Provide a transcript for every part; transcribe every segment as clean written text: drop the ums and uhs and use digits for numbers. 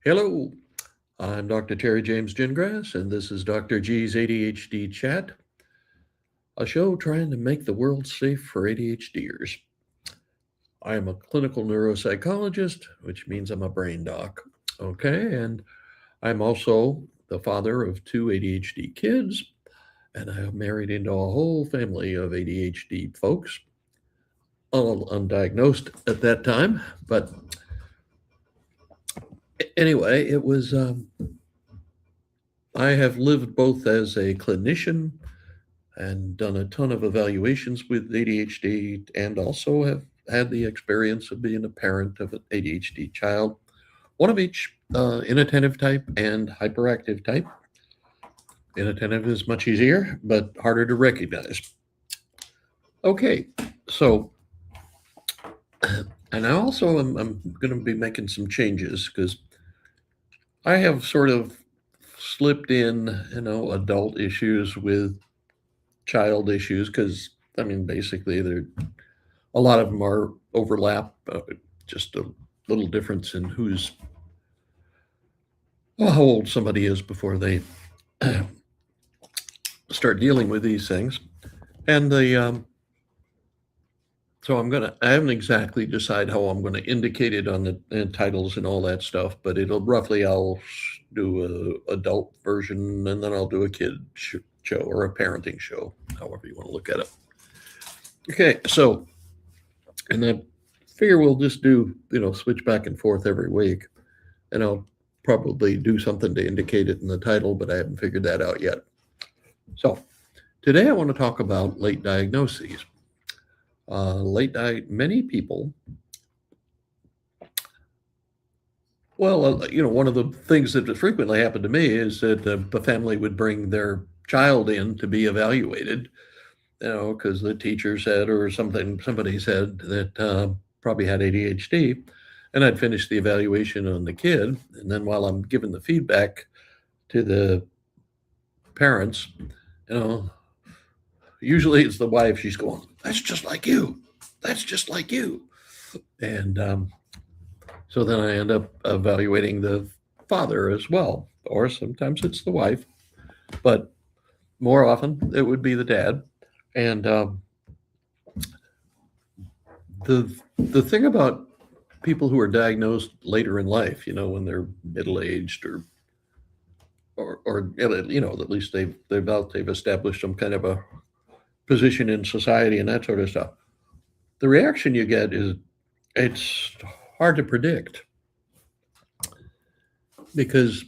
Hello, I'm Dr. Terry James Gingras, and this is Dr. G's ADHD Chat, a show trying to make the world safe for ADHDers. I am a clinical neuropsychologist, which means I'm a brain doc. Okay, and I'm also the father of two ADHD kids, and I am married into a whole family of ADHD folks, all undiagnosed at that time. But anyway, I have lived both as a clinician and done a ton of evaluations with ADHD and also have had the experience of being a parent of an ADHD child, one of each inattentive type and hyperactive type. Inattentive is much easier, but harder to recognize. Okay, so, and I also I'm going to be making some changes because I have sort of slipped in, adult issues with child issues because, I mean, basically they're a lot of them are overlap, just a little difference in how old somebody is before they start dealing with these things. And so I haven't exactly decided how I'm going to indicate it on the titles and all that stuff, but I'll do a adult version and then I'll do a kid show or a parenting show, however you want to look at it. Okay, so, and I figure we'll just switch back and forth every week. And I'll probably do something to indicate it in the title, but I haven't figured that out yet. So today I want to talk about late diagnoses. Many people. Well, one of the things that frequently happened to me is that the family would bring their child in to be evaluated, because the teacher said or somebody said that probably had ADHD, and I'd finish the evaluation on the kid, and then while I'm giving the feedback to the parents, usually it's the wife. She's going, "That's just like you. That's just like you," and so then I end up evaluating the father as well, or sometimes it's the wife, but more often it would be the dad. And the thing about people who are diagnosed later in life, when they're middle aged or at least they've established some kind of a position in society and that sort of stuff. The reaction you get is it's hard to predict because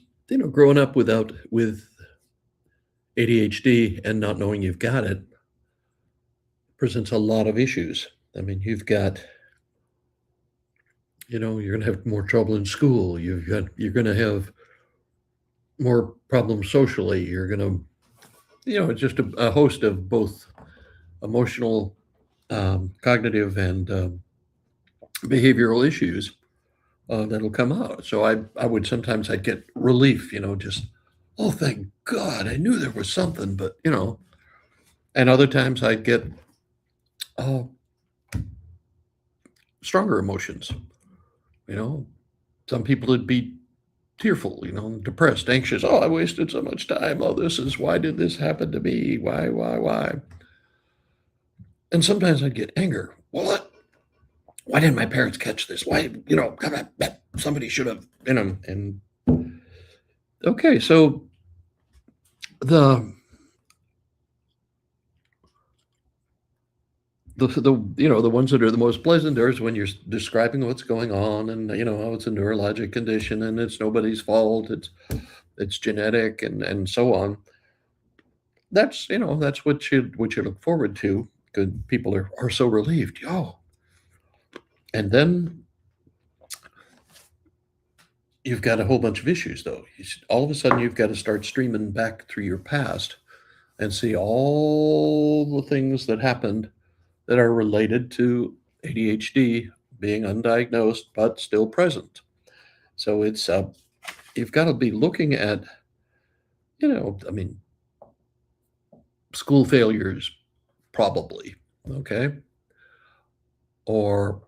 growing up with ADHD and not knowing you've got it presents a lot of issues. I mean, you've got you're going to have more trouble in school. You're going to have more problems socially. You're going to it's just a host of both emotional, cognitive, and behavioral issues that'll come out. So I would sometimes I'd get relief, just, oh, thank God, I knew there was something, but and other times I'd get uh, stronger emotions. Some people would be tearful, depressed, anxious. Oh, I wasted so much time. Oh, why did this happen to me? Why? And sometimes I'd get anger. Well, why didn't my parents catch this? Why, somebody should have, and okay, so the the ones that are the most pleasant are when you're describing what's going on and how it's a neurologic condition and it's nobody's fault, it's genetic and so on. That's what you look forward to because people are so relieved. Oh, and then you've got a whole bunch of issues though. All of a sudden you've got to start streaming back through your past and see all the things that happened that are related to ADHD being undiagnosed but still present. So it's you've got to be looking at, I mean, school failures, probably, okay, or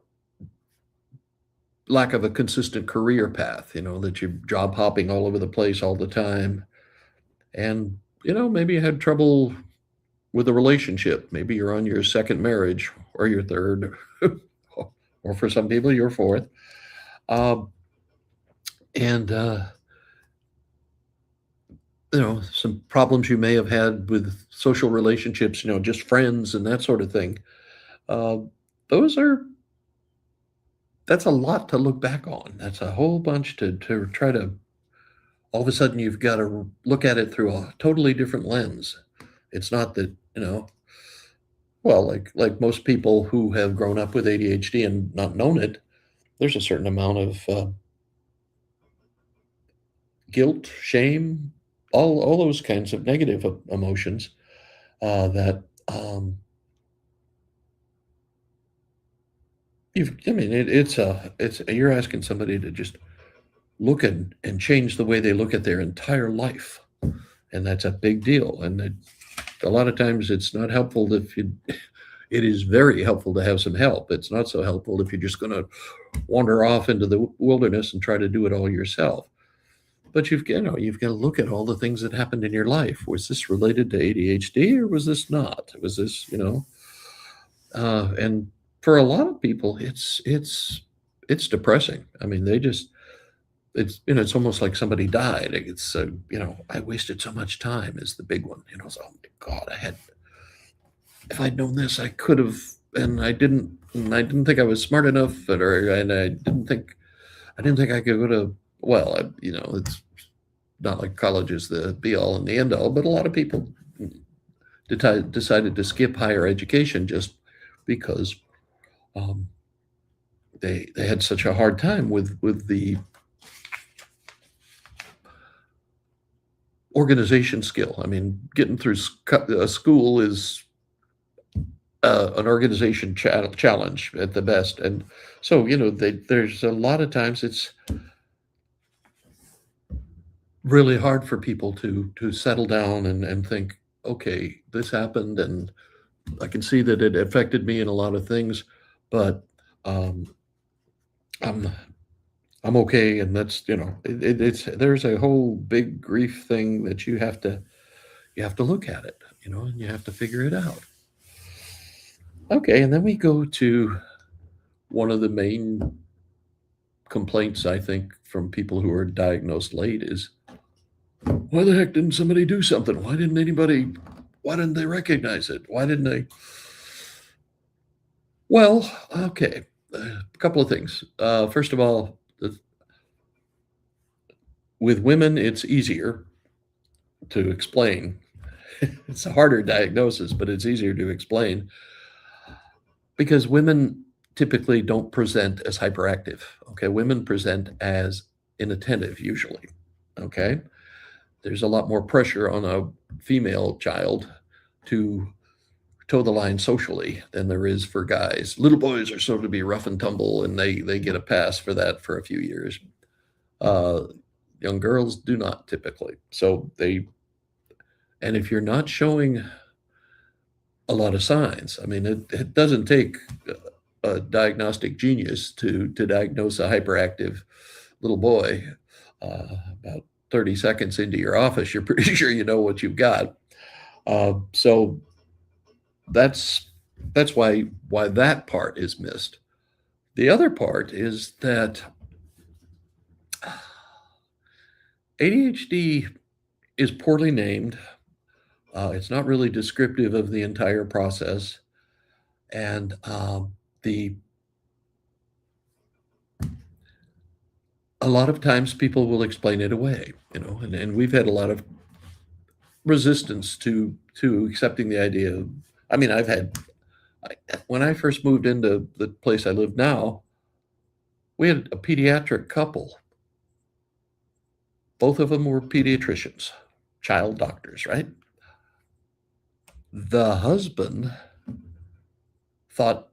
lack of a consistent career path, that you're job hopping all over the place all the time. And, maybe you had trouble with a relationship. Maybe you're on your second marriage or your third, or for some people, your fourth. Um, and, some problems you may have had with social relationships, just friends and that sort of thing. Uh, those are that's a lot to look back on. That's a whole bunch to try to all of a sudden you've got to look at it through a totally different lens. It's not that, well, like most people who have grown up with ADHD and not known it, there's a certain amount of guilt, shame, all those kinds of negative emotions that I mean, it's you're asking somebody to just look and change the way they look at their entire life, and that's a big deal. And a lot of times, it's not helpful if you. It is very helpful to have some help. It's not so helpful if you're just going to wander off into the wilderness and try to do it all yourself. But you've got to look at all the things that happened in your life. Was this related to ADHD or was this not? Was this, and for a lot of people, it's depressing. I mean, it's almost like somebody died. It's I wasted so much time is the big one. So, oh my God, if I'd known this, I could have, and I didn't think I was smart enough, and I didn't think I could go to. Well, it's not like college is the be all and the end all, but a lot of people decided to skip higher education just because um, they had such a hard time with the organization skill. I mean, getting through school is an organization challenge at the best, and so there's a lot of times it's really hard for people to settle down and think, okay, this happened, and I can see that it affected me in a lot of things, but um, I'm I'm okay, and that's it's there's a whole big grief thing that you have to look at it, and you have to figure it out. Okay, and then we go to one of the main complaints I think from people who are diagnosed late is why the heck didn't somebody do something? Why didn't they recognize it? Why didn't they? Well, okay, a couple of things. First of all, with women, it's easier to explain. It's a harder diagnosis, but it's easier to explain because women typically don't present as hyperactive. Okay, women present as inattentive usually. Okay, there's a lot more pressure on a female child to toe the line socially than there is for guys. Little boys are sort of to be rough and tumble, and they get a pass for that for a few years. Uh, Young girls do not typically. And if you're not showing a lot of signs, I mean, it doesn't take a diagnostic genius to diagnose a hyperactive little boy. About 30 seconds into your office, you're pretty sure you know what you've got. So that's why that part is missed. The other part is that ADHD is poorly named. It's not really descriptive of the entire process, and the a lot of times people will explain it away, and we've had a lot of resistance to accepting the idea of. I mean, when I first moved into the place I live now, we had a pediatric couple. Both of them were pediatricians, child doctors, right? The husband thought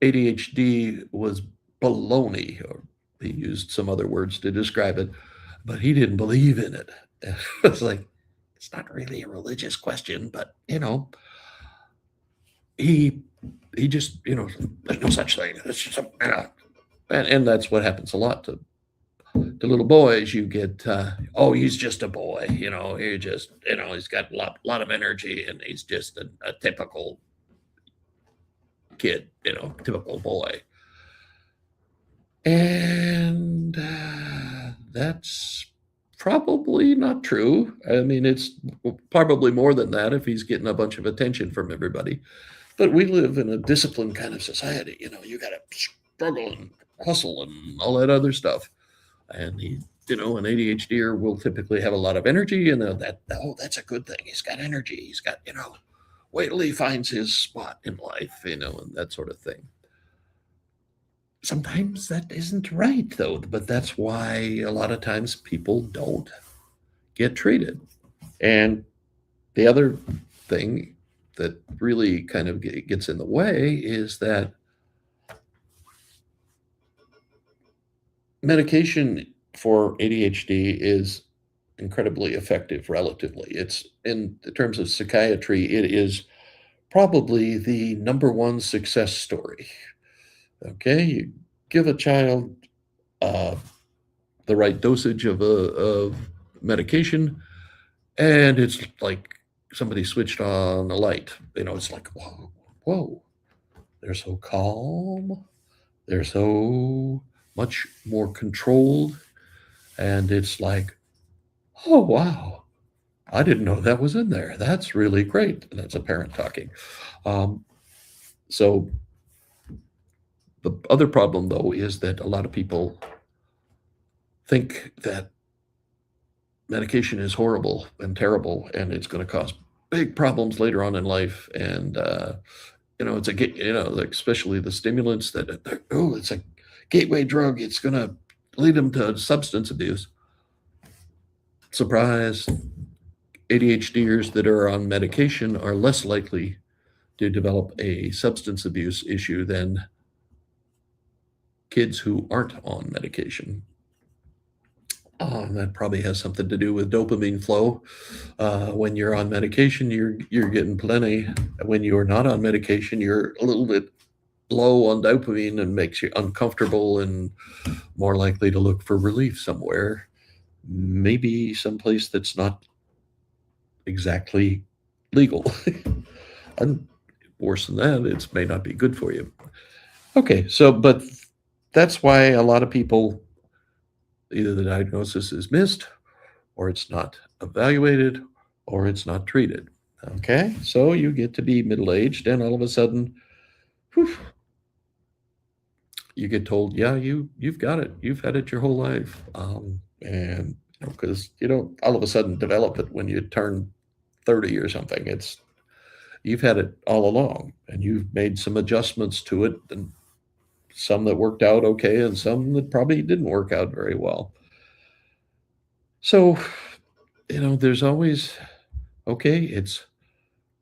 ADHD was baloney, or he used some other words to describe it, but he didn't believe in it. It's like, it's not really a religious question, but he he just there's no such thing. It's just And that's what happens a lot to little boys. You get, oh, he's just a boy, he just, he's got a lot of energy and he's just a typical kid, typical boy. And that's probably not true. I mean, it's probably more than that if he's getting a bunch of attention from everybody. But we live in a disciplined kind of society. You got to struggle and hustle and all that other stuff. And an ADHDer will typically have a lot of energy, and that's a good thing. He's got energy. He's got, wait till he finds his spot in life, and that sort of thing. Sometimes that isn't right, though, but that's why a lot of times people don't get treated. And the other thing that really kind of gets in the way is that medication for ADHD is incredibly effective relatively. It's in terms of psychiatry, it is probably the number one success story. Okay, you give a child uh, the right dosage of medication, and it's like somebody switched on a light. It's like, whoa, whoa, they're so calm, they're so much more controlled, and it's like, oh wow, I didn't know that was in there. That's really great. That's a parent talking. Um, so the other problem, though, is that a lot of people think that medication is horrible and terrible, and it's going to cause big problems later on in life. And it's like especially the stimulants oh, it's a gateway drug. It's going to lead them to substance abuse. Surprise! ADHDers that are on medication are less likely to develop a substance abuse issue than kids who aren't on medication. And that probably has something to do with dopamine flow. When you're on medication, you're getting plenty. When you're not on medication, you're a little bit low on dopamine and makes you uncomfortable and more likely to look for relief somewhere, maybe someplace that's not exactly legal. And worse than that, it may not be good for you. Okay, but that's why a lot of people, either the diagnosis is missed, or it's not evaluated, or it's not treated. Okay, so you get to be middle aged, and all of a sudden, whew, you get told, "Yeah, you've got it. You've had it your whole life," and because you don't all of a sudden develop it when you turn 30 or something. You've had it all along, and you've made some adjustments to it, and some that worked out okay, and some that probably didn't work out very well. So, there's always, okay, it's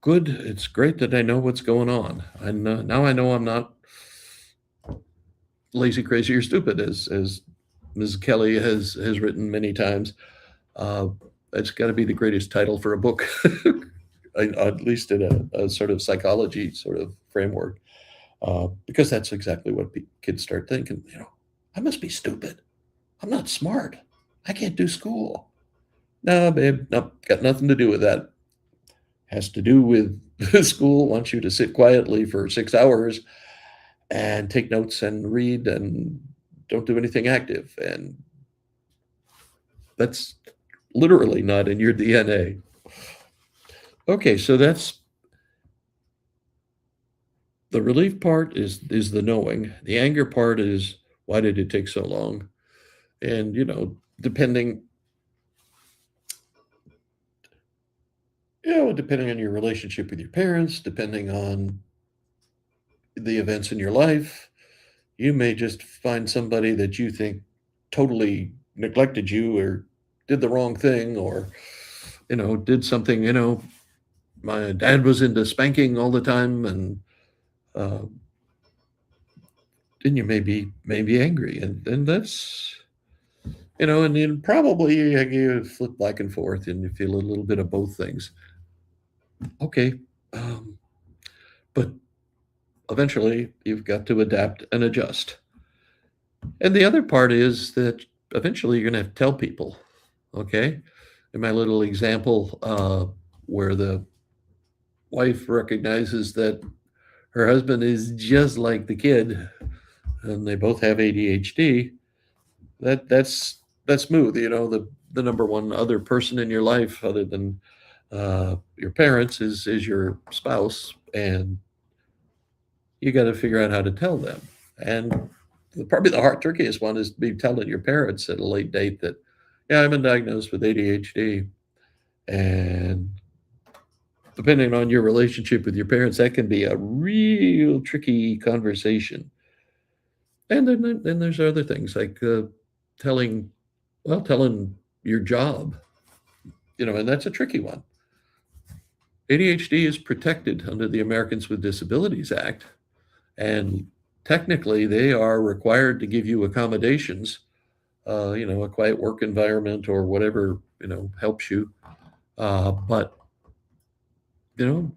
good. It's great that I know what's going on. And now I know I'm not lazy, crazy, or stupid, as Ms. Kelly has written many times. Uh, that's got to be the greatest title for a book, at least in a sort of psychology sort of framework, because that's exactly what kids start thinking. I must be stupid. I'm not smart. I can't do school. No, babe, no, got nothing to do with that. Has to do with school wants you to sit quietly for 6 hours and take notes and read and don't do anything active. And that's literally not in your DNA. Okay, so that's the relief part is the knowing. The anger part is, why did it take so long? And depending depending on your relationship with your parents, depending on the events in your life, you may just find somebody that you think totally neglected you or did the wrong thing, or did something. My dad was into spanking all the time, and uh, then you may be angry, and that's and then probably you flip back and forth and you feel a little bit of both things. Okay, but eventually you've got to adapt and adjust. And the other part is that eventually you're gonna have to tell people, okay? In my little example, where the wife recognizes that her husband is just like the kid, and they both have ADHD, that's smooth, the number one other person in your life other than, your parents is your spouse, and you gotta figure out how to tell them. And probably the hard trickiest one is to be telling your parents at a late date that, "Yeah, I've been diagnosed with ADHD," and depending on your relationship with your parents, that can be a real tricky conversation. And then there's other things like, telling telling your job, and that's a tricky one. ADHD is protected under the Americans with Disabilities Act, and technically they are required to give you accommodations, a quiet work environment or whatever, helps you. But,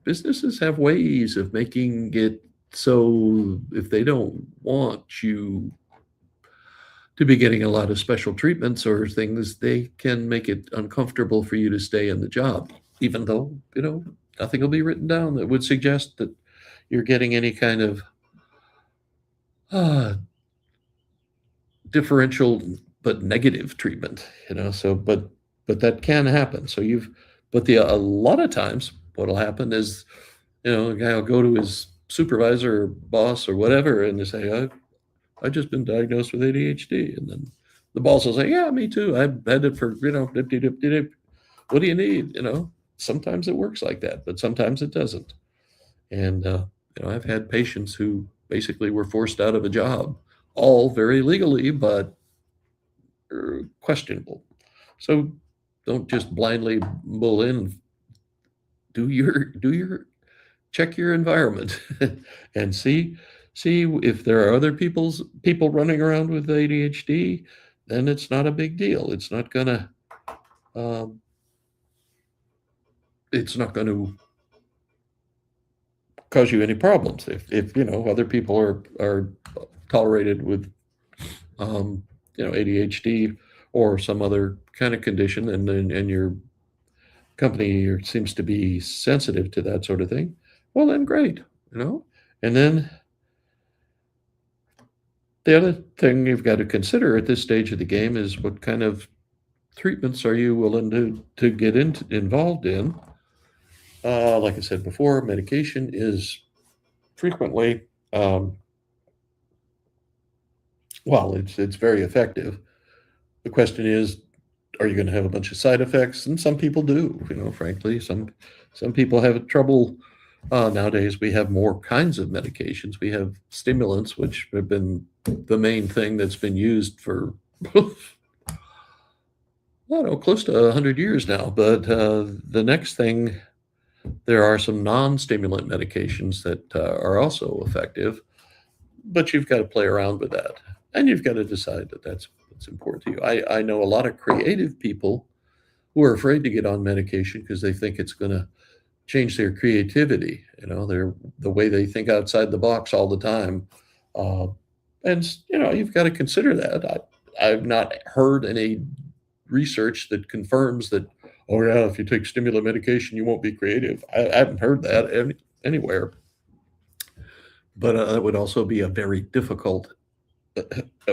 businesses have ways of making it so if they don't want you to be getting a lot of special treatments or things, they can make it uncomfortable for you to stay in the job, even though, nothing will be written down that would suggest that you're getting any kind of uh, differential but negative treatment, so but that can happen. So but the a lot of times what'll happen is, a guy will go to his supervisor or boss or whatever and they say, I just been diagnosed with ADHD. And then the boss will say, yeah, me too. I've had it for, dip, dip, dip, dip. What do you need? Sometimes it works like that, but sometimes it doesn't. And, I've had patients who basically were forced out of a job, all very legally, but questionable. So don't just blindly bull in. Do your check your environment and see if there are other people running around with ADHD. Then it's not a big deal. Um, it's not going to cause you any problems if other people are tolerated with ADHD or some other kind of condition, and your company seems to be sensitive to that sort of thing. Well, then great, you know. And then the other thing you've got to consider at this stage of the game is what kind of treatments are you willing to get involved in? Like I said before, medication is frequently, um, it's very effective. The question is, are you going to have a bunch of side effects? And some people do. Frankly, some people have trouble. Nowadays, we have more kinds of medications. We have stimulants, which have been the main thing that's been used for I don't know, close to 100 years now. But the next thing, there are some non-stimulant medications that are also effective, but you've got to play around with that, and you've got to decide that that's what's important to you. I know a lot of creative people who are afraid to get on medication because they think it's going to change their creativity. Their the way they think outside the box all the time, uh, and you've got to consider that. I've not heard any research that confirms that, oh yeah, if you take stimulant medication you won't be creative. I haven't heard that anywhere, but that would also be a very difficult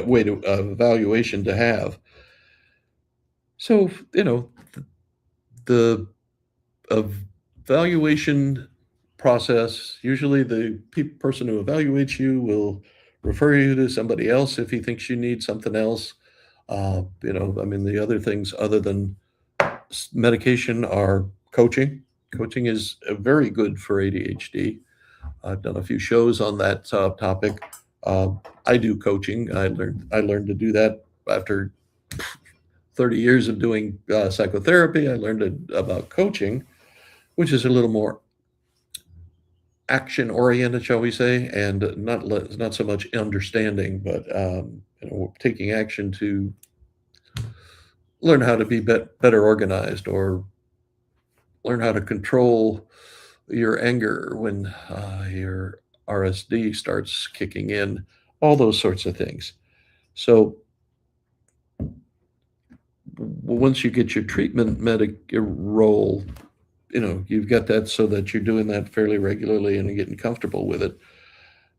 way to evaluation to have. So the evaluation process, usually the person who evaluates you will refer you to somebody else if he thinks you need something else. I mean, the other things other than medication are coaching. Coaching is very good for ADHD. I've done a few shows on that topic. Uh, I do coaching. I learned to do that after 30 years of doing psychotherapy. I learned about coaching, which is a little more action oriented, shall we say, and not so much understanding, but taking action to learn how to be better organized or learn how to control your anger when your RSD starts kicking in, all those sorts of things. So once you get your treatment medic role, you've got that so that you're doing that fairly regularly and getting comfortable with it.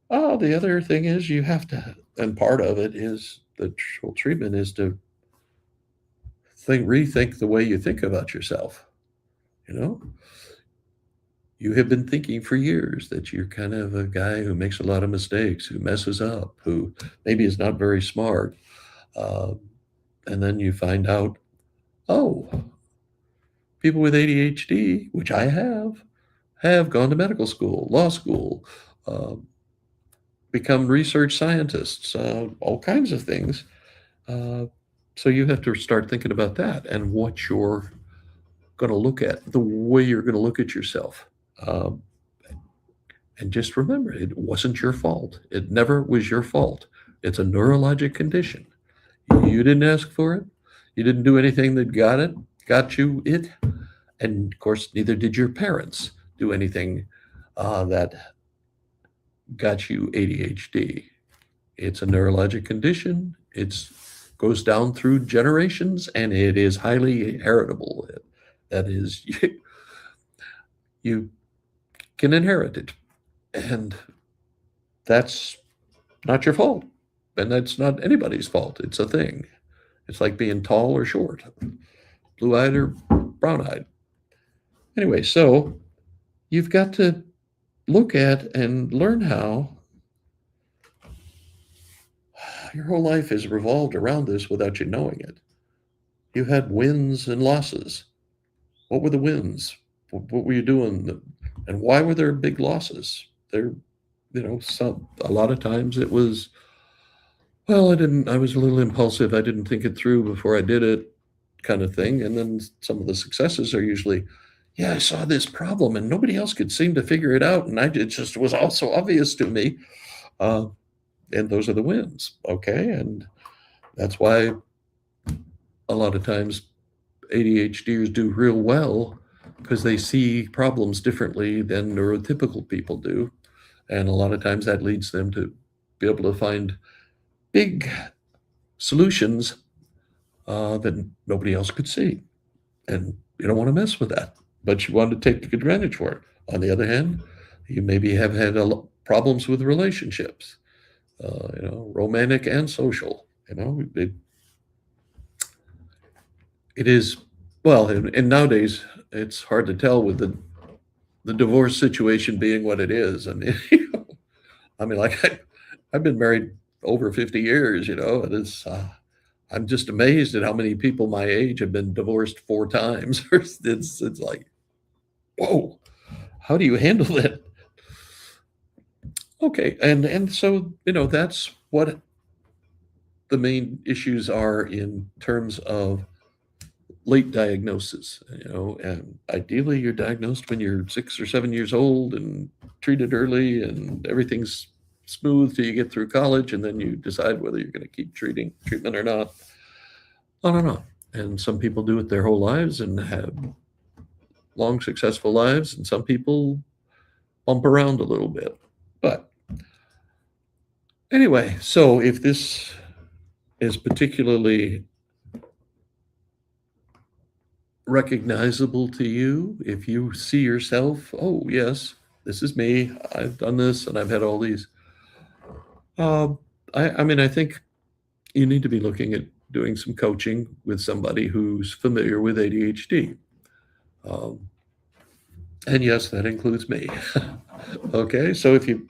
Oh, the other thing is you have to, and part of it is the whole treatment is to rethink the way you think about yourself. You know, you have been thinking for years that you're kind of a guy who makes a lot of mistakes, who messes up, who maybe is not very smart. Uh, and then you find out, oh, people with ADHD, which I have gone to medical school, law school, uh, become research scientists, all kinds of things. Uh, so you have to start thinking about that and what you're going to look at, the way you're going to look at yourself. Um, and just remember, it wasn't your fault. It never was your fault. It's a neurologic condition. You didn't ask for it. You didn't do anything that got you it. And of course, neither did your parents do anything that got you ADHD. It's a neurologic condition. It goes down through generations, and it is highly heritable. That is, you can inherit it, and that's not your fault, and that's not anybody's fault. It's a thing. It's like being tall or short, blue-eyed or brown-eyed. Anyway, so you've got to look at and learn how your whole life has revolved around this without you knowing it. You had wins and losses. What were the wins? What were you doing? And why were there big losses? There, a lot of times it was, well, I was a little impulsive. I didn't think it through before I did it, kind of thing. And then some of the successes are usually, yeah, I saw this problem and nobody else could seem to figure it out. And it just was also obvious to me. And those are the wins. Okay. And that's why a lot of times ADHDers do real well, because they see problems differently than neurotypical people do. And a lot of times that leads them to be able to find big solutions that nobody else could see. And you don't want to mess with that, but you want to take advantage for it. On the other hand, you maybe have had problems with relationships, romantic and social. It is, well, and nowadays it's hard to tell with the divorce situation being what it is. I mean, like I've been married over 50 years, and I'm just amazed at how many people my age have been divorced 4 times. It's like, whoa, how do you handle that? Okay, and so that's what the main issues are in terms of late diagnosis, and ideally you're diagnosed when you're 6 or 7 years old and treated early, and everything's smooth till you get through college, and then you decide whether you're going to keep treatment or not. On and on. And some people do it their whole lives and have long, successful lives, and some people bump around a little bit. But anyway, so if this is particularly recognizable to you, if you see yourself, oh yes, this is me, I've done this and I've had all these, I think you need to be looking at doing some coaching with somebody who's familiar with ADHD. And yes, that includes me. Okay, so if you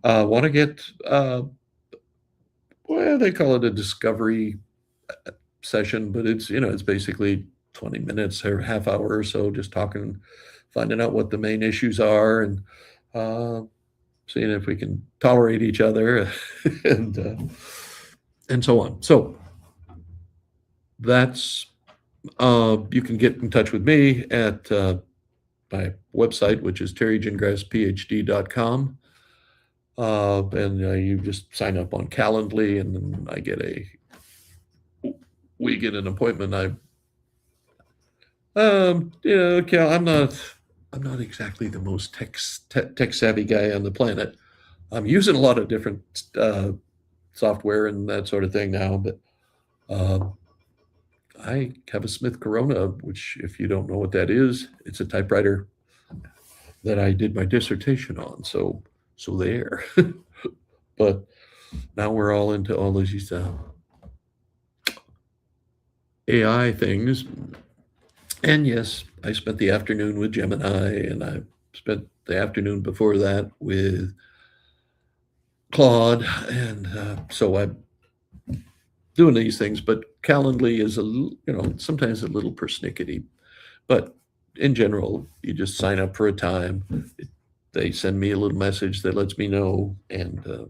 want to get, well, they call it a discovery session, but it's basically 20 minutes or half hour or so, just talking, finding out what the main issues are, and seeing if we can tolerate each other, and so on. So that's, you can get in touch with me at my website, which is terrygingrassphd.com. And you just sign up on Calendly, and then we get an appointment. Cal, I'm not exactly the most tech savvy guy on the planet. I'm using a lot of different software and that sort of thing now. But um, I have a Smith Corona, which, if you don't know what that is, it's a typewriter that I did my dissertation on. So there. But now we're all into all these AI things. And yes, I spent the afternoon with Gemini, and I spent the afternoon before that with Claude, and so I'm doing these things. But Calendly is sometimes a little persnickety, but in general, you just sign up for a time. They send me a little message that lets me know, and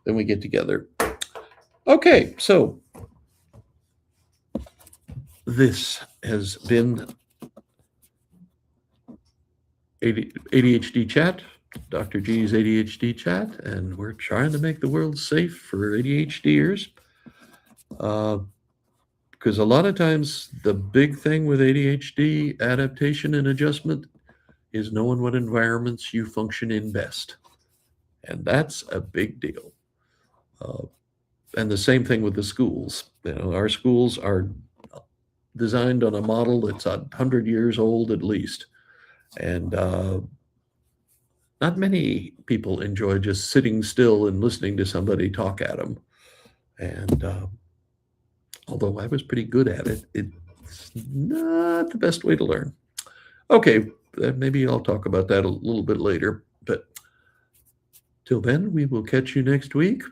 then we get together. Okay, so this has been ADHD Chat, Dr. G's ADHD Chat, and we're trying to make the world safe for ADHDers. Because a lot of times the big thing with ADHD adaptation and adjustment is knowing what environments you function in best. And that's a big deal. And the same thing with the schools. Our schools are designed on a model that's 100 years old at least. And not many people enjoy just sitting still and listening to somebody talk at them. And although I was pretty good at it, it's not the best way to learn. Okay, maybe I'll talk about that a little bit later. But till then, we will catch you next week.